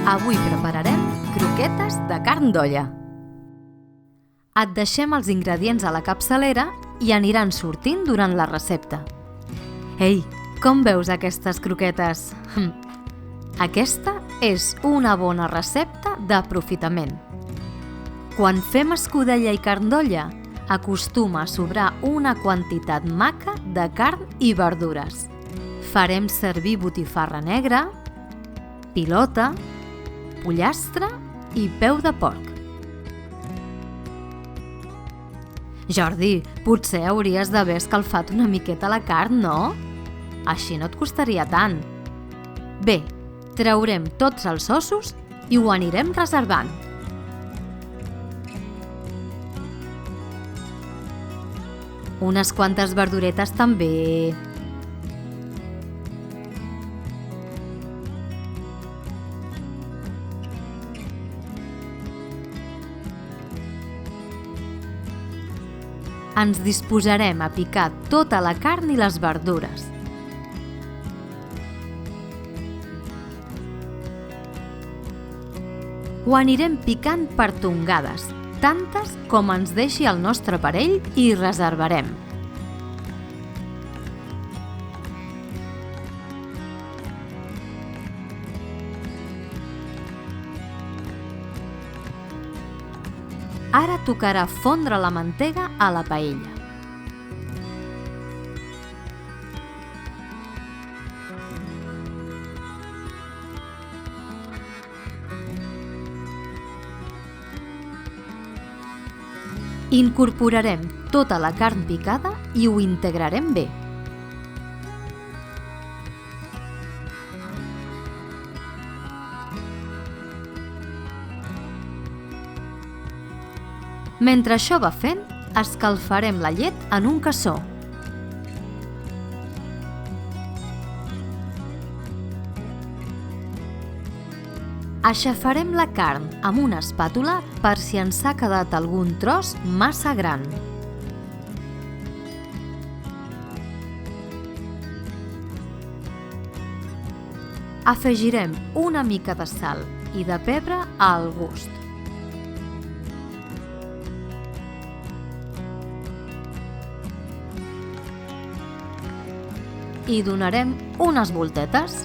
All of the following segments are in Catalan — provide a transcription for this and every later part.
Avui prepararem croquetes de carn d'olla. Et deixem els ingredients a la capçalera i aniran sortint durant la recepta. Ei, com veus aquestes croquetes? Aquesta és una bona recepta d'aprofitament. Quan fem escudella i carn d'olla, acostuma a sobrar una quantitat maca de carn i verdures. Farem servir botifarra negra, pilota, pollastre i peu de porc. Jordi, potser hauries d'haver escalfat una miqueta la carn, no? Així no et costaria tant. Bé, traurem tots els ossos i ho anirem reservant. Unes quantes verduretes també. Ens disposarem a picar tota la carn i les verdures. Ho anirem picant per tongades, tantes com ens deixi el nostre parell, i reservarem. Ara tocarà fondre la mantega a la paella. Incorporarem tota la carn picada i ho integrarem bé. Mentre això va fent, escalfarem la llet en un cassó. Aixafarem la carn amb una espàtula per si ens ha quedat algun tros massa gran. Afegirem una mica de sal i de pebre al gust. I donarem unes voltetes.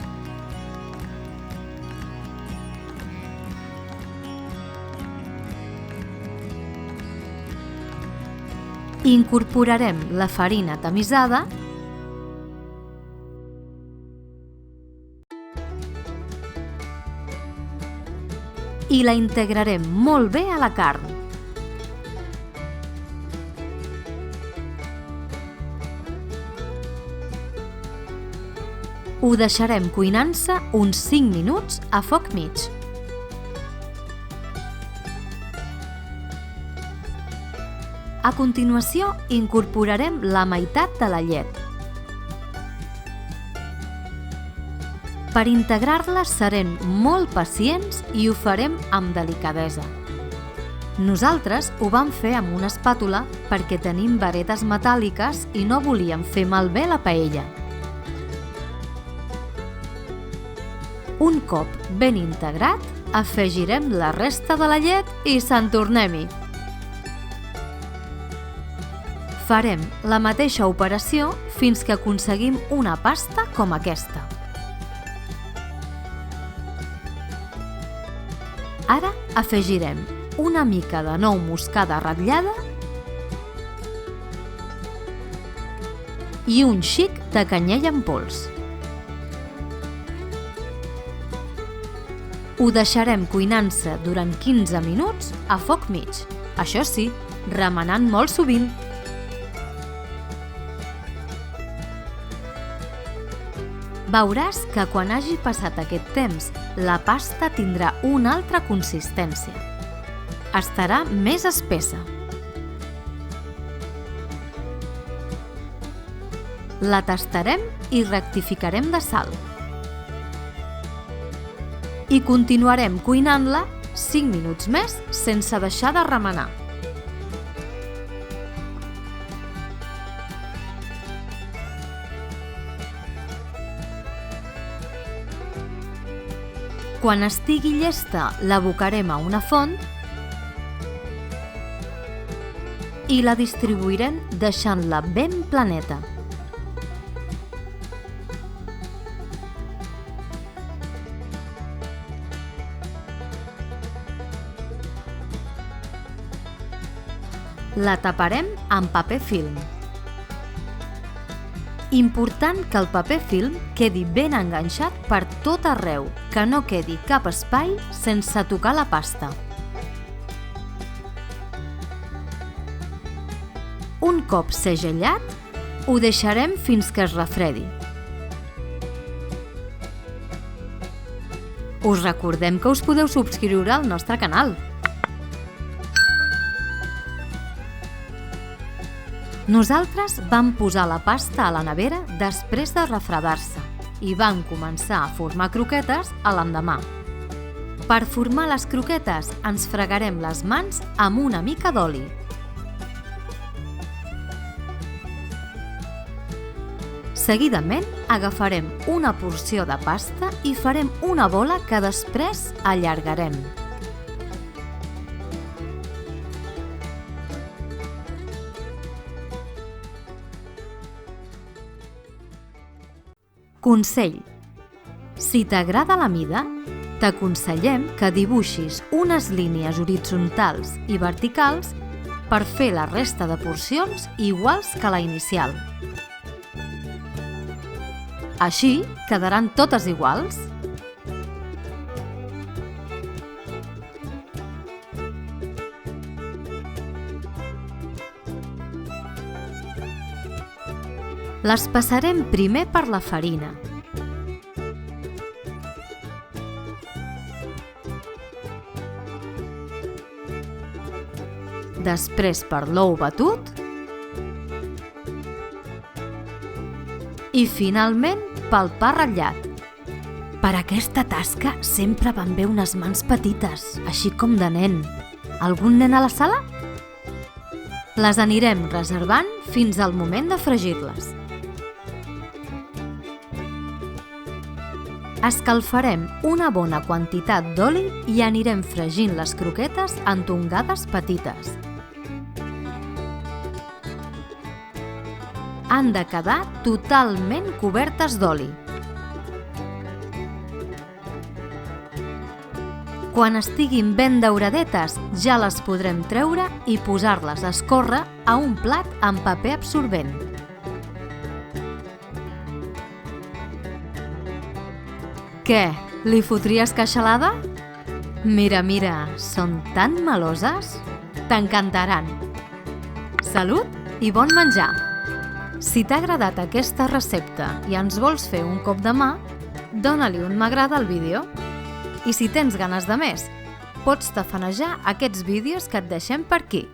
Incorporarem la farina tamisada i la integrarem molt bé a la carn. Ho deixarem cuinant-se uns 5 minuts a foc mig. A continuació, incorporarem la meitat de la llet. Per integrar-la serem molt pacients i ho farem amb delicadesa. Nosaltres ho vam fer amb una espàtula perquè tenim varetes metàl·liques i no volíem fer malbé la paella. Un cop ben integrat, afegirem la resta de la llet i se'n tornem-hi. Farem la mateixa operació fins que aconseguim una pasta com aquesta. Ara afegirem una mica de nou moscada ratllada i un xic de canyella en pols. Ho deixarem cuinant-se durant 15 minuts a foc mig. Això sí, remenant molt sovint. Veuràs que quan hagi passat aquest temps, la pasta tindrà una altra consistència. Estarà més espessa. La tastarem i rectificarem de sal. I continuarem cuinant-la 5 minuts més sense deixar de remenar. Quan estigui llesta, l'abocarem a una font i la distribuirem deixant-la ben planeta. La taparem amb paper film. Important que el paper film quedi ben enganxat per tot arreu, que no quedi cap espai sense tocar la pasta. Un cop segellat, ho deixarem fins que es refredi. Us recordem que us podeu subscriure al nostre canal. Nosaltres vam posar la pasta a la nevera després de refredar-se i vam començar a formar croquetes a l'endemà. Per formar les croquetes ens fregarem les mans amb una mica d'oli. Seguidament agafarem una porció de pasta i farem una bola que després allargarem. Consell: si t'agrada la mida, t'aconsellem que dibuixis unes línies horitzontals i verticals per fer la resta de porcions iguals que la inicial. Així quedaran totes iguals. Les passarem primer per la farina. Després per l'ou batut. I finalment pel pa ratllat. Per aquesta tasca sempre van bé unes mans petites, així com de nen. Algun nen a la sala? Les anirem reservant fins al moment de fregir-les. Escalfarem una bona quantitat d'oli i anirem fregint les croquetes en tongades petites. Han de quedar totalment cobertes d'oli. Quan estiguin ben dauradetes, ja les podrem treure i posar-les a escórrer a un plat amb paper absorbent. Què, li fotries queixalada? Mira, mira, són tan meloses! T'encantaran! Salut i bon menjar! Si t'ha agradat aquesta recepta i ens vols fer un cop de mà, dona-li un m'agrada al vídeo. I si tens ganes de més, pots tafanejar aquests vídeos que et deixem per aquí.